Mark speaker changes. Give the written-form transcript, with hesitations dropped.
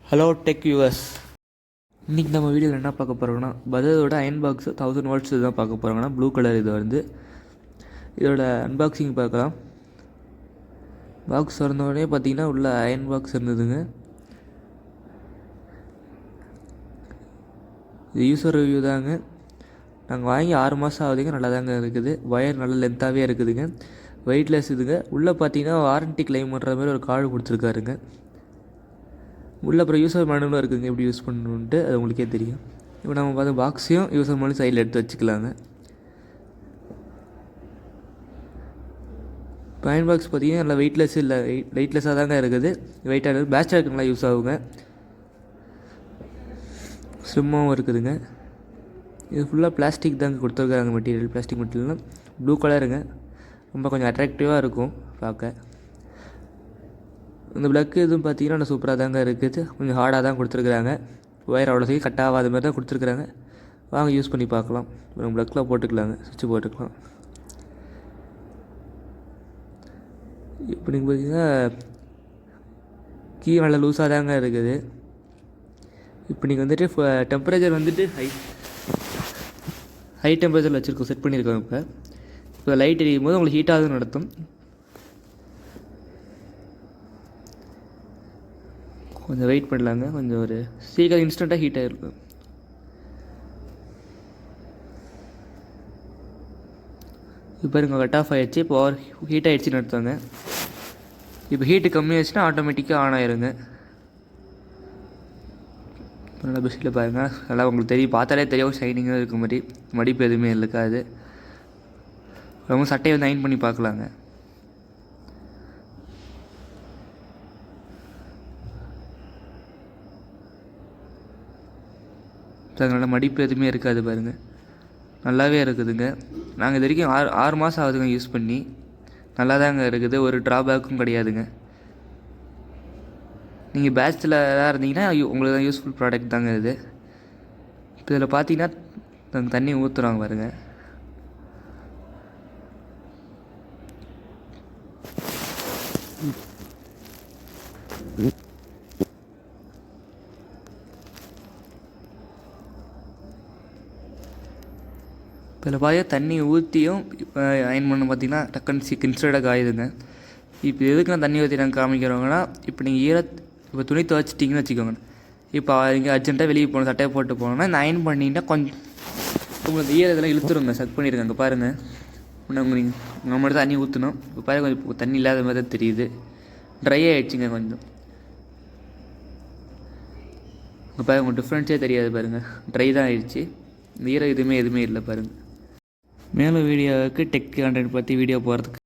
Speaker 1: Hello tech US. இன்றைக்கி நம்ம வீடியோவில் என்ன பார்க்க போகிறோம்னா, பஜாஜோட அயன் பாக்ஸ் 1000 வாட்ஸ் தான் பார்க்க போகிறோங்கன்னா, ப்ளூ கலர். இது வந்து இதோட அன்பாக்சிங் பார்க்கலாம். பாக்ஸ் திறந்தோடனே பார்த்தீங்கன்னா உள்ள அயன் பாக்ஸ் இருந்ததுங்க. இது யூஸர் ரிவ்யூ தாங்க. நாங்கள் வாங்கி 6 மாதம் ஆகுதுங்க. நல்லா தாங்க இருக்குது. ஒயர் நல்ல லென்த்தாகவே இருக்குதுங்க. வெயிட்லெஸ் இதுங்க. உள்ளே பார்த்தீங்கன்னா வாரண்ட்டி கிளைம் பண்ணுற மாதிரி ஒரு கார்டு கொடுத்துருக்காருங்க. உள்ள அப்புறம் யூஸர் மேனுவலும் இருக்குதுங்க, எப்படி யூஸ் பண்ணணுன்ட்டு அது உங்களுக்கே தெரியும். இப்போ நம்ம பார்த்து பாக்ஸையும் யூஸர் மேனுவல் சைடில் எடுத்து வச்சுக்கலாங்க. அயன் பாக்ஸ் பார்த்தீங்கன்னா நல்லா வெயிட்லெஸ் இல்லை, வெயிட்லெஸ்ஸாக தாங்க இருக்குது. வெயிட்டாக இருக்குது. பேட்ச் நல்லா யூஸ் ஆகுங்க. ஸ்லிம்மாகவும் இருக்குதுங்க. இது ஃபுல்லாக பிளாஸ்டிக் தாங்க கொடுத்துருக்காங்க. மெட்டீரியல் பிளாஸ்டிக் மெட்டீரியல்னால் ப்ளூ கலருங்க. ரொம்ப கொஞ்சம் அட்ராக்டிவாக இருக்கும் பார்க்க. இந்த ப்ளக்கு எதுவும் பார்த்தீங்கன்னா நல்லா சூப்பராக தாங்க இருக்குது. கொஞ்சம் ஹார்டாக தான் கொடுத்துருக்குறாங்க. ஒயர் அவ்வளோ சீக்கிரம் கட் ஆகாத மாதிரி தான் கொடுத்துருக்குறாங்க. வாங்க யூஸ் பண்ணி பார்க்கலாம். நம்ம ப்ளக்கில் போட்டுக்கலாங்க, சுவிட்ச் போட்டுக்கலாம். இப்போ நீங்கள் பார்த்தீங்கன்னா கீ நல்லா லூஸாக தாங்க இருக்குது. இப்போ நீங்கள் வந்துட்டு டெம்பரேச்சர் வந்துட்டு ஹை டெம்பரேச்சரில் வச்சுருக்கோம், செட் பண்ணியிருக்கோம். இப்போ லைட் எரியும் போது உங்களுக்கு ஹீட்டாகவும் நடத்தும். கொஞ்சம் வெயிட் பண்ணலாங்க. கொஞ்சம் ஒரு சீக்கிரம் இன்ஸ்டண்ட்டாக ஹீட் ஆகிருக்கும். இப்போ இருங்க கட் ஆஃப் ஆகிடுச்சு. இப்போ ஹீட் ஆகிடுச்சின்னு எடுத்தாங்க. இப்போ ஹீட்டு கம்மியாகிடுச்சுன்னா ஆட்டோமேட்டிக்காக ஆன் ஆயிருங்க. நல்லா பெஸ்ட்டில் பாருங்கள். நல்லா உங்களுக்கு தெரியும், பார்த்தாலே தெரியும் ஷைனிங்காக இருக்க மாதிரி. மடிப்பு எதுவுமே இருக்காது. ரொம்ப சட்டையை வந்து அயன் பண்ணி பார்க்கலாங்க. அதனால் மடிப்பு எதுவுமே இருக்காது பாருங்கள். நல்லாவே இருக்குதுங்க. நாங்கள் இது வரைக்கும் 6 மாதம் ஆகுதுங்க யூஸ் பண்ணி. நல்லா தாங்க இருக்குது. ஒரு ட்ராபேக்கும் கிடையாதுங்க. நீங்கள் பேட்சில் தான் இருந்தீங்கன்னா உங்களுக்கு தான் யூஸ்ஃபுல் ப்ராடக்ட் தாங்க இது. இப்போ இதில் பார்த்தீங்கன்னா தண்ணி ஊற்றுறாங்க பாருங்கள். இதில் பார்த்தீங்கன்னா தண்ணி ஊற்றியும் இப்போ அயன் பண்ண பார்த்தீங்கன்னா டக்குன்னு இன்ஸ்டண்ட்டாக காயுதுங்க. இப்போ எதுக்கு நான் தண்ணி ஊற்றி நாங்கள் காமிக்கிறோங்கன்னா, இப்போ நீங்கள் இப்போ துணி துவைச்சிட்டிங்கன்னு வச்சுக்கோங்க. இப்போ நீங்கள் அர்ஜென்ட்டாக வெளியே போகணும், சட்டையை போட்டு போனோன்னா இந்த அயன் பண்ணிங்கன்னா கொஞ்சம் உங்களுக்கு இதெல்லாம் இழுத்துருங்க. செக் பண்ணிடுங்க. அங்கே பாருங்கள். நீங்கள் நம்ம மட்டும் தண்ணி ஊற்றணும். இப்போ பாருங்கள், கொஞ்சம் இப்போ தண்ணி இல்லாத மாதிரி தான் தெரியுது. ட்ரை ஆகிடுச்சிங்க கொஞ்சம். இப்போ பாருங்கள், உங்களுக்கு டிஃப்ரென்ஸே தெரியாது பாருங்கள். ட்ரை தான் ஆகிடுச்சு. இந்த எதுவுமே இல்லை பாருங்கள். மேலும் வீடியோவுக்கு டெக் கண்டென்ட் பற்றி வீடியோ போகிறதுக்கு